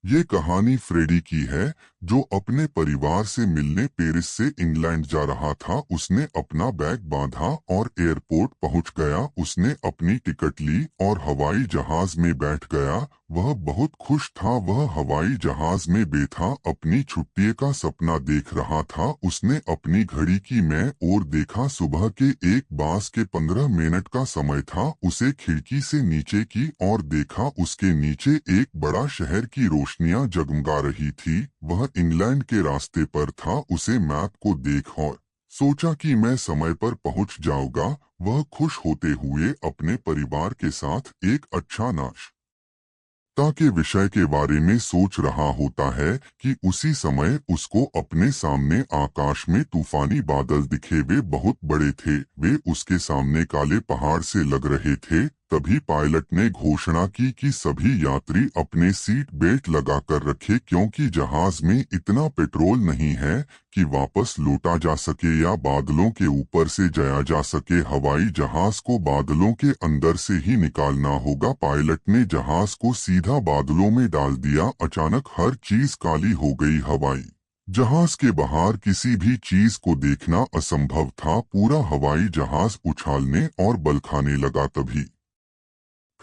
ये कहानी फ्रेडी की है, जो अपने परिवार से मिलने पेरिस से इंग्लैंड जा रहा था। उसने अपना बैग बांधा और एयरपोर्ट पहुंच गया। उसने अपनी टिकट ली और हवाई जहाज में बैठ गया। वह बहुत खुश था। वह हवाई जहाज में बैठा अपनी छुट्टी का सपना देख रहा था। उसने अपनी घड़ी की में और देखा। सुबह के 1:15 का समय था। उसे खिड़की से नीचे की और देखा। उसके नीचे एक बड़ा शहर की रोशनियां जगमगा रही थी। वह इंग्लैंड के रास्ते पर था। उसे मैप को देख और सोचा कि मैं समय पर पहुंच जाऊंगा। वह खुश होते हुए अपने परिवार के साथ एक अच्छा नाश्ता के विषय के बारे में सोच रहा होता है कि उसी समय उसको अपने सामने आकाश में तूफानी बादल दिखे। वे बहुत बड़े थे। वे उसके सामने काले पहाड़ से लग रहे थे। तभी पायलट ने घोषणा की कि सभी यात्री अपने सीट बेल्ट लगा कर रखें, क्योंकि जहाज में इतना पेट्रोल नहीं है कि वापस लौटा जा सके या बादलों के ऊपर से जाया जा सके। हवाई जहाज को बादलों के अंदर से ही निकालना होगा। पायलट ने जहाज को सीधा बादलों में डाल दिया। अचानक हर चीज काली हो गई। हवाई जहाज के बाहर किसी भी चीज को देखना असंभव था। पूरा हवाई जहाज उछालने और बल खाने लगा। तभी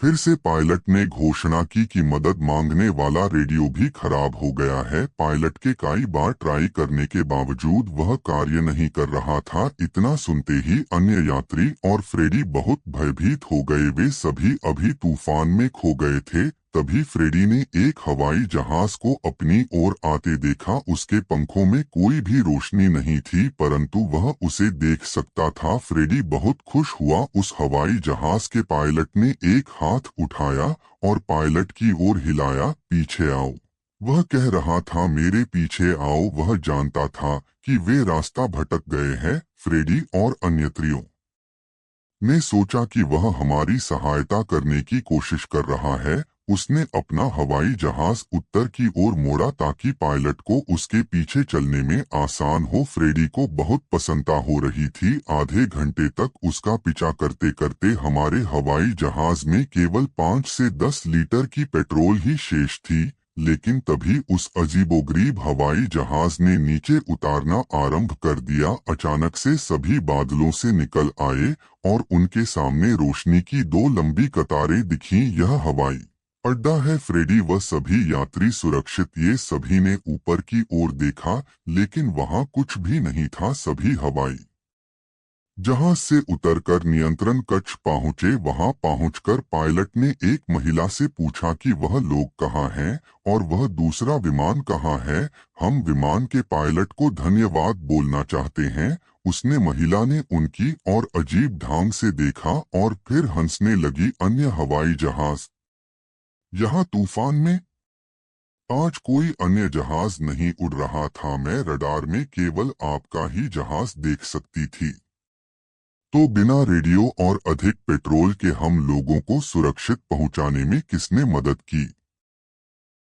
फिर से पायलट ने घोषणा की कि मदद मांगने वाला रेडियो भी खराब हो गया है। पायलट के कई बार ट्राई करने के बावजूद वह कार्य नहीं कर रहा था। इतना सुनते ही अन्य यात्री और फ्रेडी बहुत भयभीत हो गए। वे सभी अभी तूफान में खो गए थे। तभी फ्रेडी ने एक हवाई जहाज को अपनी ओर आते देखा। उसके पंखों में कोई भी रोशनी नहीं थी, परंतु वह उसे देख सकता था। फ्रेडी बहुत खुश हुआ। उस हवाई जहाज के पायलट ने एक हाथ उठाया और पायलट की ओर हिलाया। पीछे आओ, वह कह रहा था। मेरे पीछे आओ। वह जानता था कि वे रास्ता भटक गए हैं। फ्रेडी और अन्य यात्रियों ने सोचा कि वह हमारी सहायता करने की कोशिश कर रहा है। उसने अपना हवाई जहाज उत्तर की ओर मोड़ा ताकि पायलट को उसके पीछे चलने में आसान हो। फ्रेडी को बहुत प्रसन्नता हो रही थी। आधे घंटे तक उसका पीछा करते करते हमारे हवाई जहाज में केवल 5 से 10 लीटर की पेट्रोल ही शेष थी। लेकिन तभी उस अजीबोगरीब हवाई जहाज ने नीचे उतारना आरंभ कर दिया। अचानक से सभी बादलों से निकल आए और उनके सामने रोशनी की 2 लंबी कतारें दिखीं। यह हवाई अड्डा है। फ्रेडी व सभी यात्री सुरक्षित। ये सभी ने ऊपर की ओर देखा, लेकिन वहां कुछ भी नहीं था। सभी हवाई जहाज से उतरकर नियंत्रण कक्ष पहुंचे। वहां पहुंचकर पायलट ने एक महिला से पूछा कि वह लोग कहाँ हैं और वह दूसरा विमान कहाँ है। हम विमान के पायलट को धन्यवाद बोलना चाहते हैं। उसने महिला ने उनकी और अजीब ढंग से देखा और फिर हंसने लगी। अन्य हवाई जहाज यहाँ तूफान में आज कोई अन्य जहाज नहीं उड़ रहा था। मैं रडार में केवल आपका ही जहाज देख सकती थी। तो बिना रेडियो और अधिक पेट्रोल के हम लोगों को सुरक्षित पहुंचाने में किसने मदद की?